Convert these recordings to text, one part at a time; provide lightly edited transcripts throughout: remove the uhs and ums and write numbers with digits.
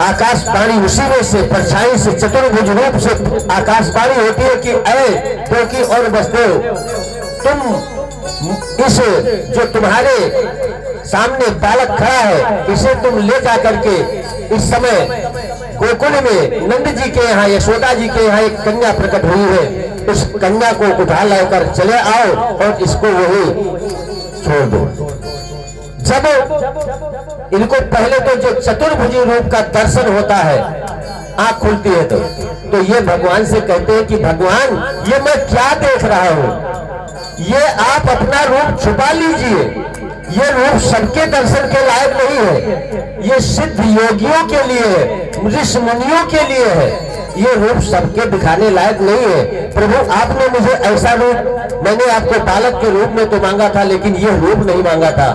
आकाशवाणी उसी में से परछाई से चतुर्भुज रूप से आकाशवाणी होती है कि ऐ देवकी और वसुदेव, तुम इस जो तुम्हारे सामने बालक खड़ा है इसे तुम ले जा करके इस समय गोकुल में नंद जी के यहाँ यशोदा जी के यहाँ एक कन्या प्रकट हुई है, उस कन्या को उठा लाकर चले आओ और इसको वही छोड़ दो। जब इनको पहले तो जो चतुर्भुजी रूप का दर्शन होता है, आंख खुलती है तो ये भगवान से कहते हैं कि भगवान ये मैं क्या देख रहा हूँ, ये आप अपना रूप छुपा लीजिए, ये रूप सबके दर्शन के लायक नहीं है, ये सिद्ध योगियों के लिए है, ऋषि मुनियों के लिए है, ये रूप सबके दिखाने लायक नहीं है। प्रभु आपने मुझे ऐसा रूप, मैंने आपको बालक के रूप में तो मांगा था लेकिन ये रूप नहीं मांगा था,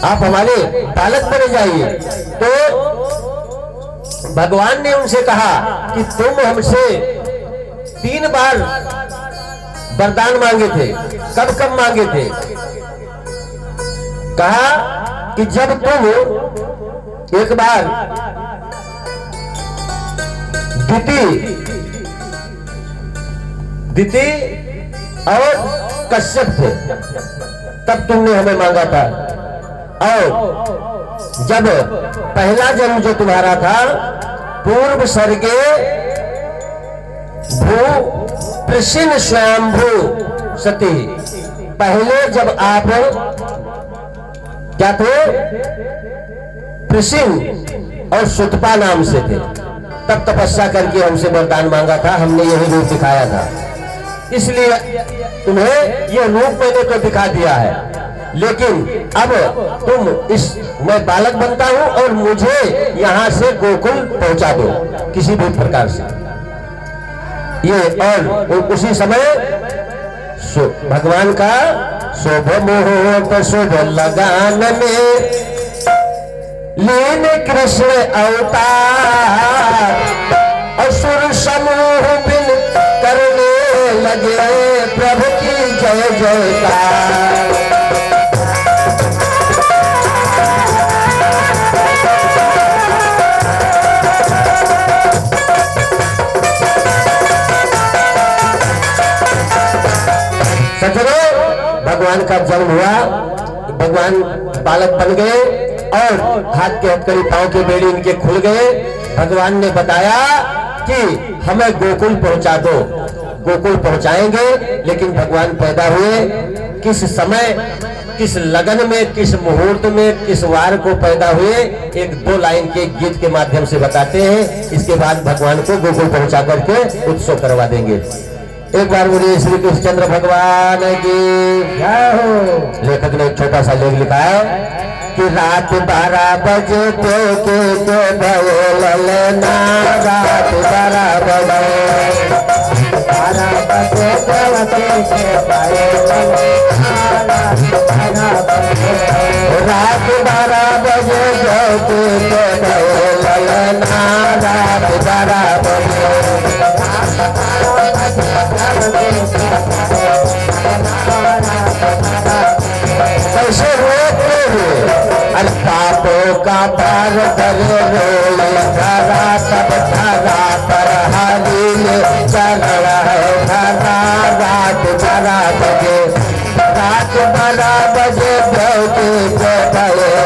आप हमारे बालक बन जाइए। तो भगवान ने उनसे कहा कि तुम हमसे 3 बार वरदान मांगे थे, कब कब मांगे थे? कहा कि जब तुम एक बार दिति और कश्यप थे तब तुमने हमें मांगा था, और जब पहला जन्म जो तुम्हारा था पूर्व सर्गे भू प्रसिन स्वयंभू सती, पहले जब आप क्या थे? प्रसिन और सुतपा नाम से थे, तब तपस्या करके हमसे वरदान मांगा था, हमने यही रूप दिखाया था, इसलिए तुम्हें यह रूप मैंने तो दिखा दिया है, लेकिन अब तुम इस मैं बालक बनता हूं और मुझे यहां से गोकुल पहुंचा दो किसी भी प्रकार से। ये और उसी समय भगवान का शुभ मुहूर्त शुभ लगान में लीन कृष्ण अवतार, असुर समूह बिन करने लगे प्रभु की जय जयकार। भगवान का जन्म हुआ, भगवान बालक बन गए और हाथ के हथकड़ी पांव के बेड़ी इनके खुल गए। भगवान ने बताया कि हमें गोकुल पहुंचा दो, गोकुल पहुंचाएंगे, लेकिन भगवान पैदा हुए किस समय, किस लगन में, किस मुहूर्त में, किस वार को पैदा हुए, एक 2 लाइन के गीत के माध्यम से बताते हैं। इसके बाद भगवान को गोकुल पहुंचा करके उत्सव करवा देंगे। एक बार बोलिए श्री कृष्णचंद्र भगवान की जय हो। लेखक ने एक छोटा सा लेख लिखा है कि रात 12 बजे के ललना, रात 12 बजे 12 बजे रात 12 बजे ललना, रात 12 बजे कैसे रोते हुए पापों का भार धरे रोए धरा, तब धरा पर हालिल चल रहे धरा। रात 12 बजे, रात 12 बजे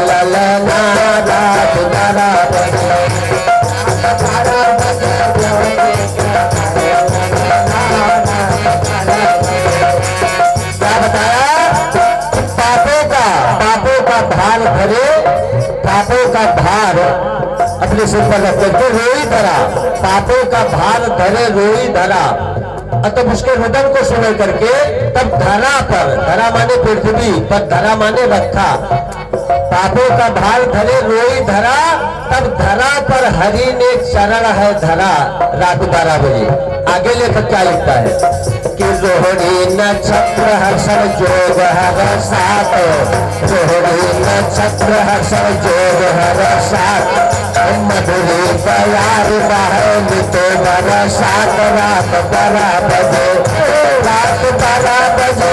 ललना, रात 12 बजे भार भरे, पापों का भार अपने सिर पर रखते तो रोई धरा, पापों का भार धरे रोई धरा। तब उसके रुदन को सुन करके तब धरा पर, धरा माने पृथ्वी पर, धरा माने रखा, पापों का भार धरे रोई धरा, तब धरा पर हरि ने चरण है धरा। रात 12 बजे आगे लेखक क्या लिखता है कि रोहिणी नक्षत्र हर्षण जोग हर साथ, रोहिणी नक्षत्र हर्षण जोग हर साथ, मधुरी प्यार बहन तो बरसात। रात 12 बजे, रात 12 बजे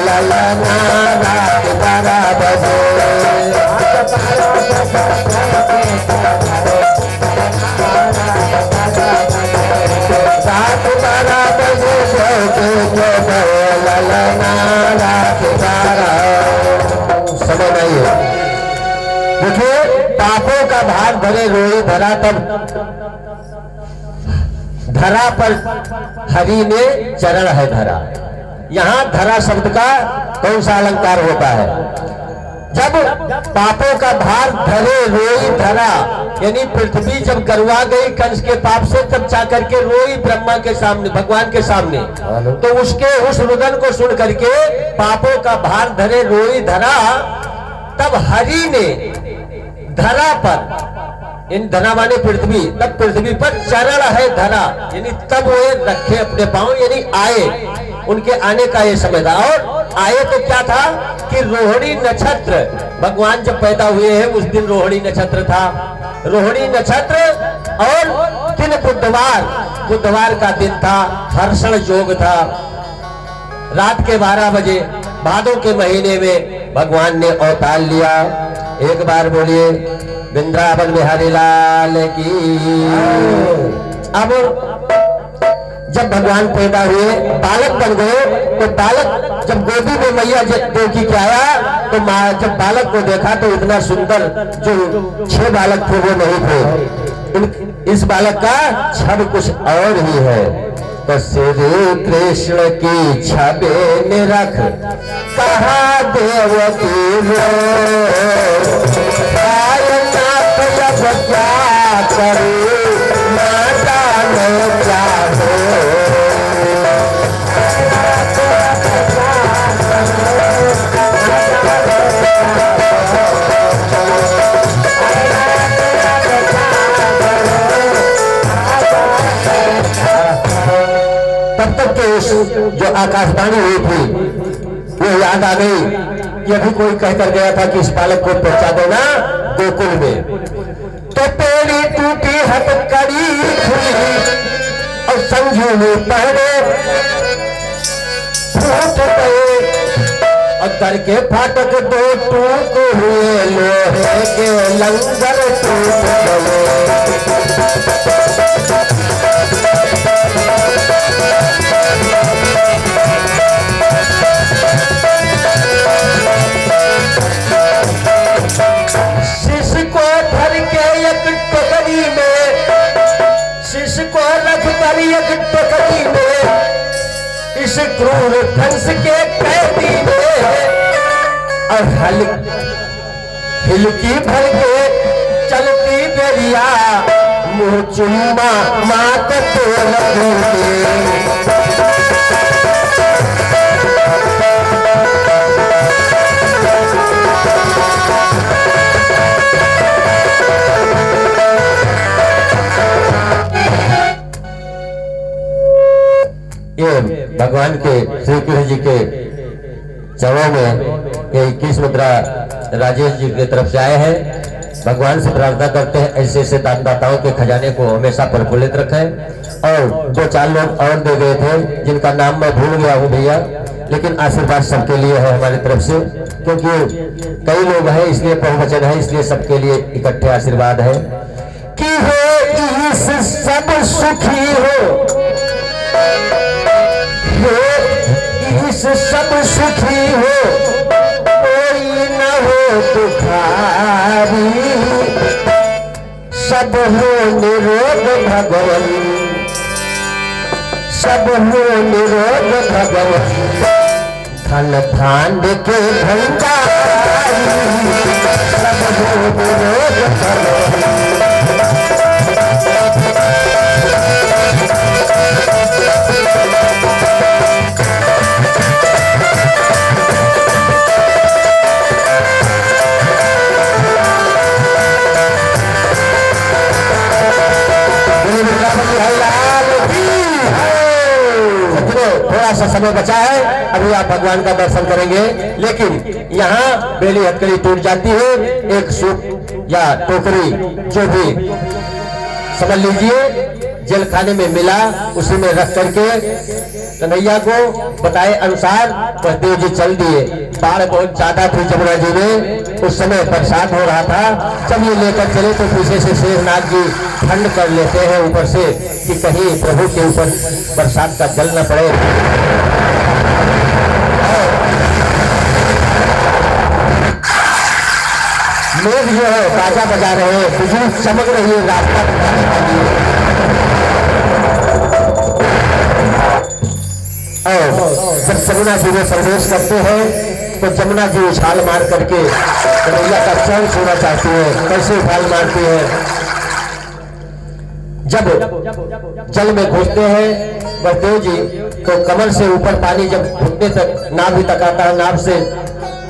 ललना, रात 12 बजे। देखिए, पापों का भार धरे रोई धरा, तब धरा पर हरि ने चरण है धरा। यहां धरा शब्द का कौन सा अलंकार होता है? जब पापों का भार धरे रोई धरा, यानी पृथ्वी जब गरवा गई कंस के पाप से, तब जाकर के रोई ब्रह्मा के सामने, भगवान के सामने। तो उसके उस रुदन को सुन करके पापों का भार धरे रोई धरा, तब हरि ने धरा पर, इन धरा माने पृथ्वी, तब पृथ्वी पर चरण है धरा, यानी तब वो रखे अपने पांव, यानी आए, उनके आने का ये समय था। और आए तो क्या था कि रोहिणी नक्षत्र, भगवान जब पैदा हुए हैं उस दिन रोहिणी नक्षत्र था। रोहिणी नक्षत्र और दिन बुधवार, बुधवार का दिन था, हर्षण योग था। रात के 12 बजे भादों के महीने में भगवान ने अवतार लिया। एक बार बोलिए वृंदावन बिहारी लाल की। अब जब भगवान पैदा हुए, बालक बन गए, तो बालक जब गोदी में मैया देवकी के आया, तो माँ जब बालक को देखा तो इतना सुंदर, जो 6 बालक थे वो नहीं थे, इस बालक का छब कुछ और ही है। तो श्री कृष्ण की छबे निरख कहा देवकी रो, क्या करूं ना जाने क्या हो। तब तक के उस जो आकाशवाणी हुई थी वो याद आ गई। ये भी कोई कहकर गया था कि इस बालक को पहुंचा देना गोकुल में। तो पेड़ी टूटी हथकड़ी खुली और संजीवनी पहने फूट गए, और घर के फाटक 2 टूक हुए, लोहे के लंगर टूट गए। एक टोकरी में इस क्रूर कंस के कैदी में, और हिलकी भर के चलती बेरिया, मुंह चुम्मा मात तो ये भगवान के श्री कृष्ण जी के चरणों में ये 21 मुद्रा राजेश जी की तरफ से आए हैं। भगवान से प्रार्थना करते हैं ऐसे ऐसे दानदाताओं के खजाने को हमेशा प्रफुल्लित रखें। और 2-4 लोग और दे गए थे जिनका नाम मैं भूल गया हूँ भैया, लेकिन आशीर्वाद सबके लिए है हमारी तरफ से, क्योंकि कई लोग हैं इसलिए बहुवचन है, इसलिए सबके लिए इकट्ठे आशीर्वाद है कि हो इस सब सुखी हो, इस सब सुखी हो, कोई न हो दुखारी, सब हो निरोग भगवन, सब हो निरोग भगवन, धन भांड के भंडारी, सब हो निरोग भगवन। थोड़ा सा समय बचा है, अभी आप भगवान का दर्शन करेंगे, लेकिन यहाँ बेली हथकड़ी टूट जाती है। एक सूप या टोकरी जो भी समझ लीजिए जेल खाने में मिला, उसी में रख करके कन्हैया को बताए अनुसार बलदेव जी चल दिए। बाढ़ बहुत ज्यादा थी जमुना जी में, उस समय बरसात हो रहा था। जब ये लेकर चले तो पीछे से शेरनाथ जी ठंड कर लेते हैं ऊपर से कि कहीं प्रभु के ऊपर बरसात का जल न पड़े। लोग जो है बाजा बजा रहे हैं, बिजली चमक रही है रास्ता बताने वाली है। और जब जमुना जी में प्रवेश करते हैं तो जमुना जी उछाल मार करके कन्हैया का चरण छूना चाहती है। कैसे उछाल मारती है? जब जल में घुसते हैं बलदेव जी तो कमर से ऊपर पानी जब घुटने तक नाभि तक आता है, नाभ से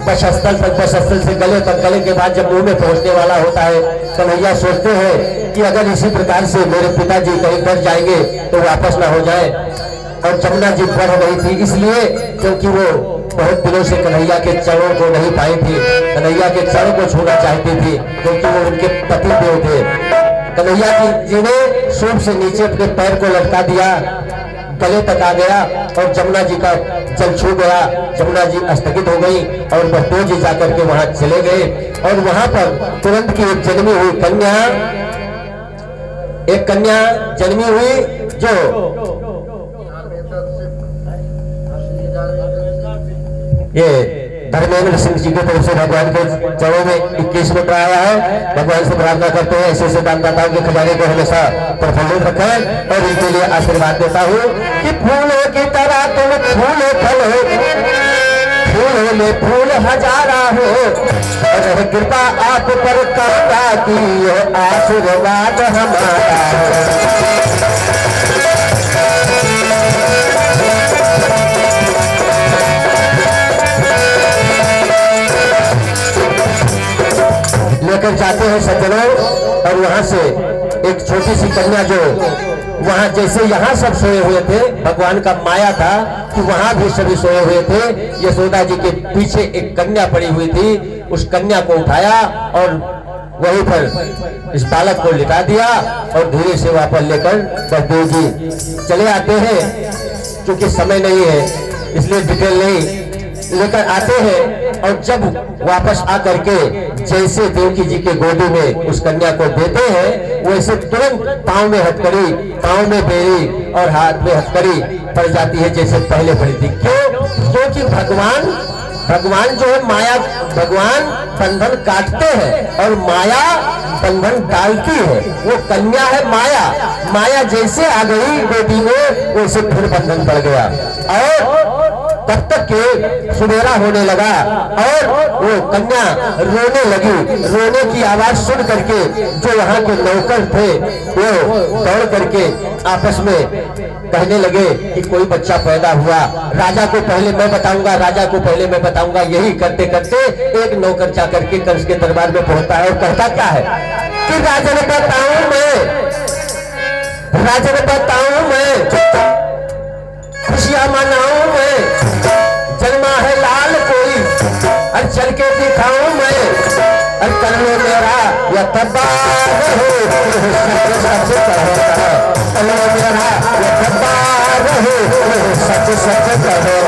वक्षस्थल तक, वक्षस्थल से गले तक, गले के बाद जब मुंह में पहुंचने वाला होता है, कन्हैया सोचते हैं कि अगर इसी प्रकार से मेरे पिताजी कहीं डर जाएंगे तो वापस ना हो जाए। और जमुना जी बढ़ रही थी इसलिए क्योंकि वो बहुत दिनों से कन्हैया के चरणों को नहीं पाई थी, कन्हैया के चरण को छूना चाहती थी क्योंकि वो उनके पति देव थे। कन्हैया जी ने सूप से नीचे अपने पैर को लटका दिया, गले तक आ गया और जमुना जी का जल छू गया। जमुना जी स्थगित हो गई और बलदेव जी जाकर के वहां चले गए और वहां पर तुरंत की एक जन्मी हुई कन्या जन्मी हुई जो ये धर्मेंद्र सिंह जी की तरफ से भगवान के चरणों में 21 रुपये आया है। भगवान से प्रार्थना करते हैं ऐसे दानदाताओं के खजाने को हमेशा प्रफुल्लित रखें और इनके लिए आशीर्वाद देता हूँ कि फूलों की तरह तुम फूल फल हो, फूलों में फूल हजारा हो, और कृपा आप पर करता की आशीर्वाद हमारा। लेकर जाते हैं सज्जनों और वहां से एक छोटी सी कन्या जो वहां जैसे यहाँ सब सोए हुए थे, भगवान का माया था कि वहां भी सभी सोए हुए थे। यशोदा जी के पीछे एक कन्या पड़ी हुई थी, उस कन्या को उठाया और वहीं पर इस बालक को लिटा दिया और धीरे से वापस लेकर बलदेव जी चले आते हैं। क्योंकि समय नहीं है इसलिए डिटेल नहीं लेकर आते हैं और जब वापस आकर के जैसे देवकी जी के गोदी में उस कन्या को देते हैं वैसे तुरंत पांव में हथकड़ी, पांव में बेड़ी और हाथ में हथकड़ी पड़ जाती है जैसे पहले पड़ी थी। क्यों? क्योंकि भगवान जो है माया, भगवान बंधन काटते हैं और माया बंधन डालती है। वो कन्या है माया, माया जैसे आ गई गोदी में वैसे फिर बंधन पड़ गया और तब तक के सुबेरा होने लगा और वो कन्या रोने लगी। रोने की आवाज सुन करके जो वहां के नौकर थे वो दौड़ करके आपस में कहने लगे कि कोई बच्चा पैदा हुआ, राजा को पहले मैं बताऊंगा, राजा को पहले मैं बताऊंगा। यही करते करते एक नौकर जाकर के कंस के दरबार में पहुंचता है और कहता क्या है कि राजन बताऊं मैं, खुशियां मनाऊं मैं, जन्मा है लाल कोई और चल के दिखाऊं मैं, और कर लो मेरा या तब्बार हो, सच करो मेरा या तब्बार हो, सच करो।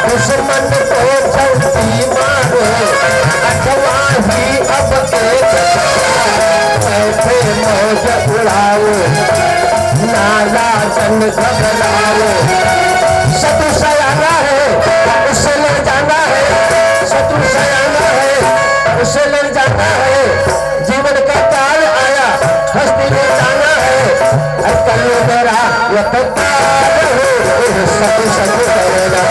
दुश्मन को चलती मारो अथवा ही अब ऐसे मौज उड़ाओ, नाला जन घबराओ। शत्रु सयाना है उसे लड़ जाना है, शत्रु सयाना है उसे लड़ जाना है। जीवन का काल आया हस्ती में जाना है, कल मेरा यह तब्बार हो, सच करेगा।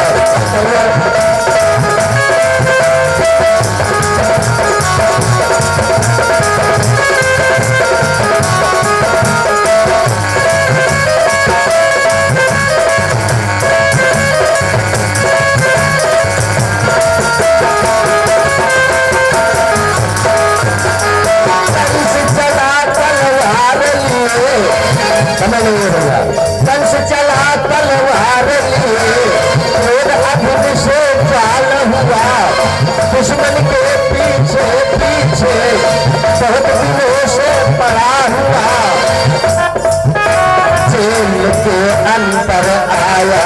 छुड़वाया,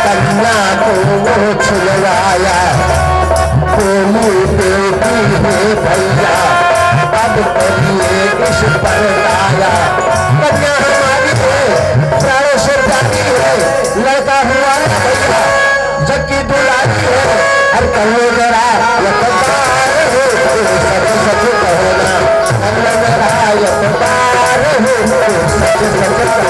कन्या को वो छुड़वाया, बोली बेटी है भैया अब करिए इस पर आया। कन्या हमारी है, प्राणों से प्यारी है, लड़का हुआ भैया जग की दुलारी है। और कहो जरा यकबार हो सच सच कहना, कहो जरा यकबार हो सच सच कहना।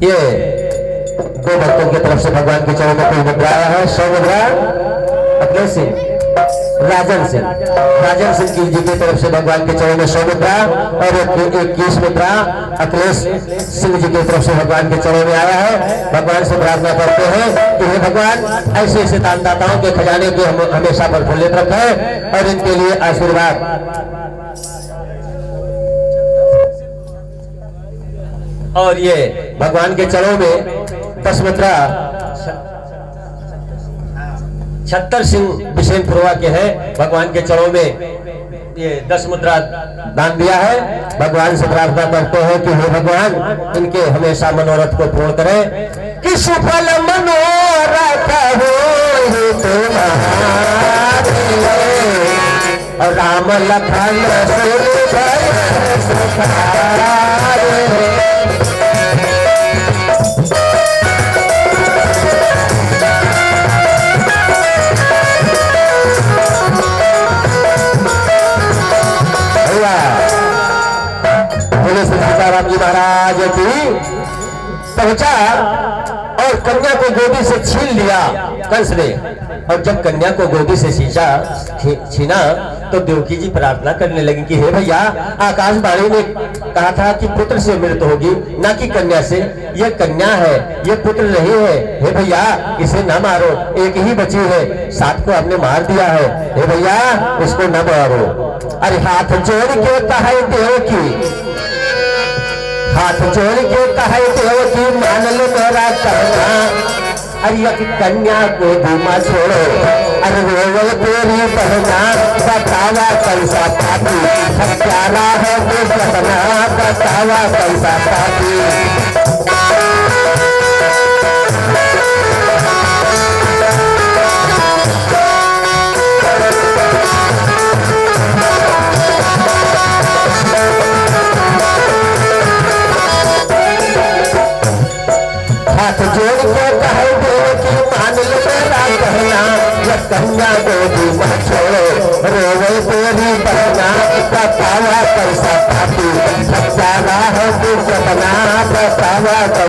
ये दो भक्तों की तरफ से भगवान के चरणों में कोई मुद्रा आया है। 100 मुद्रा अखिलेश सिंह, राजन सिंह जी की तरफ से भगवान के चरणों में 100 मुद्रा और 21 मुद्रा अखिलेश सिंह जी की तरफ से भगवान के चरणों में आया है। भगवान से प्रार्थना करते हैं कि हे भगवान ऐसे ऐसे दानदाताओं के खजाने को हमेशा प्रफुल्लित रखें और इनके लिए आशीर्वाद। और ये भगवान के चरणों में 10 मुद्रा छत्तर सिंह बिशेनपुरवा के हैं। भगवान के चरणों में ये 10 मुद्रा दान दिया है। भगवान से प्रार्थना करते हैं कि हे भगवान इनके हमेशा मनोरथ को पूर्ण करें कि सुफल मनोरथ हो और राम लखन राम जी महाराज की पहुंचा और कन्या को गोदी से छीन लिया कंस ने। और जब कन्या को गोदी से छीना तो देवकी जी प्रार्थना करने लगी कि हे भैया आकाशवाणी ने कहा था कि पुत्र से मृत्यु होगी ना कि कन्या से। ये कन्या है, ये पुत्र नहीं है। हे भैया इसे न मारो, एक ही बची है, 7 को हमने मार दिया है। हे भैया इसको न मारो। अरे हाथ जोड़ के कहा देवकी, हाथ जोड़ के कहे देवकी मान लो मेरा कहना। अरे कन्या को धीमा छोड़ो, अरे रोवल तेरी बहना बतावा कंसा पापी, प्यारा है तो कहना बतावा कंसा पापी। हाथ जोड़ के कहे देवकी मान लो मेरा कहना, जब कन्या गोदी मत छोड़ो रोवे तेरी बहना बतावा कैसा पापी।